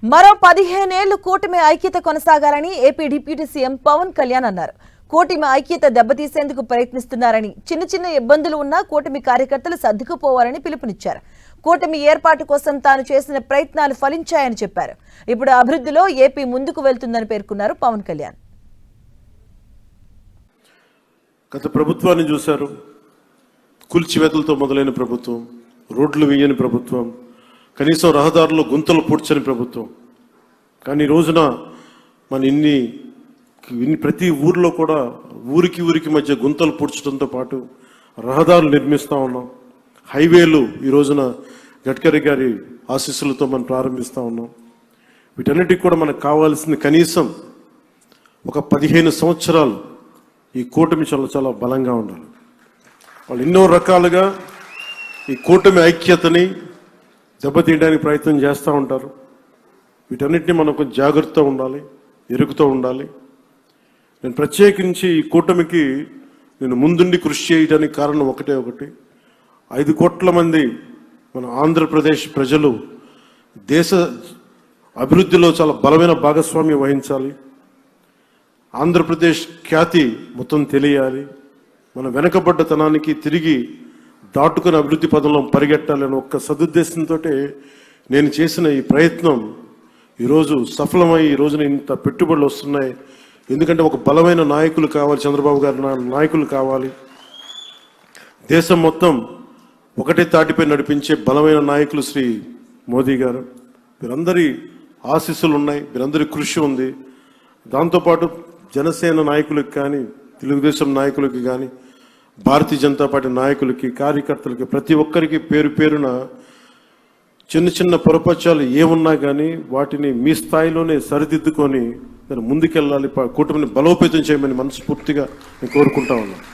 మరో 15 ఏళ్లు కూటమి ఐక్యత కొనసాగాలని AP deputy CM Pawan Kalyan అన్నారు. కూటమి ఐక్యత దెబ్బతీసేందుకు ప్రయత్నిస్తున్నారని, చిన్న చిన్న ఇబ్బందులు ఉన్నా కూటమి కార్యకర్తలు సర్దుకుపోవాలని పిలుపునిచ్చారు. కూటమి ఏర్పాటు కోసం తాను చేసిన ప్రయత్నాలు ఫలించాయని చెప్పారు. ఇప్పుడు అభివృద్ధిలో ఏపీ ముందుకు వెళ్తుందని పేర్కొన్నారు పవన్ కళ్యాణ్. గత ప్రభుత్వాన్ని చూశారు. కూల్చివేతలతో మొదలైన ప్రభుత్వం, రోడ్లు వేయని ప్రభుత్వం, కనీసం రహదారుల్లో గుంతలు పూడ్చని ప్రభుత్వం. కానీ ఈ రోజున మన ఇన్ని ప్రతి ఊర్లో కూడా ఊరికి మధ్య గుంతలు పూడ్చడంతో పాటు రహదారులు నిర్మిస్తూ ఉన్నాం. హైవేలు ఈ రోజున గడ్కరీ గారి ఆశీస్సులతో మనం ప్రారంభిస్తూ ఉన్నాం. వీటన్నిటికి కూడా మనకు కావాల్సింది కనీసం ఒక 15 సంవత్సరాలు ఈ కూటమి చాలా బలంగా ఉండాలి. వాళ్ళు ఎన్నో రకాలుగా ఈ కూటమి ఐక్యతని దెబ్బతీయడానికి ప్రయత్నం చేస్తూ ఉంటారు. వీటన్నిటిని మనం కొంచెం జాగ్రత్తగా ఉండాలి, ఎరుగుతూ ఉండాలి. నేను ప్రత్యేకించి ఈ కూటమికి నేను ముందుండి కృషి చేయడానికి కారణం ఒకటి 5 కోట్ల మంది మన ఆంధ్రప్రదేశ్ ప్రజలు దేశ అభివృద్ధిలో చాలా బలమైన భాగస్వామ్యం వహించాలి. ఆంధ్రప్రదేశ్ ఖ్యాతి మొత్తం తెలియాలి. మన వెనకబడ్డతనానికి తిరిగి దాటుకుని అభివృద్ధి పదంలో పరిగెట్టాలని ఒక్క సదుద్దేశంతో నేను చేసిన ఈ ప్రయత్నం ఈరోజు సఫలమై ఈ రోజున ఇంత పెట్టుబడులు వస్తున్నాయి. ఎందుకంటే ఒక బలమైన నాయకులు కావాలి, చంద్రబాబు గారి నాయకులు కావాలి. దేశం మొత్తం ఒకటే తాటిపై నడిపించే బలమైన నాయకులు శ్రీ మోదీ గారు. వీరందరి ఆశీస్సులు ఉన్నాయి, వీరందరి కృషి ఉంది. దాంతోపాటు జనసేన నాయకులకు కానీ, తెలుగుదేశం నాయకులకి కానీ, భారతీయ జనతా పార్టీ నాయకులకి, కార్యకర్తలకి, ప్రతి ఒక్కరికి పేరు పేరున చిన్న పొరపచ్చాలు ఏమున్నా కానీ వాటిని మీ స్థాయిలోనే సరిదిద్దుకొని నేను ముందుకెళ్ళాలి, కూటమిని బలోపేతం చేయమని మనస్ఫూర్తిగా నేను కోరుకుంటా ఉన్నాను.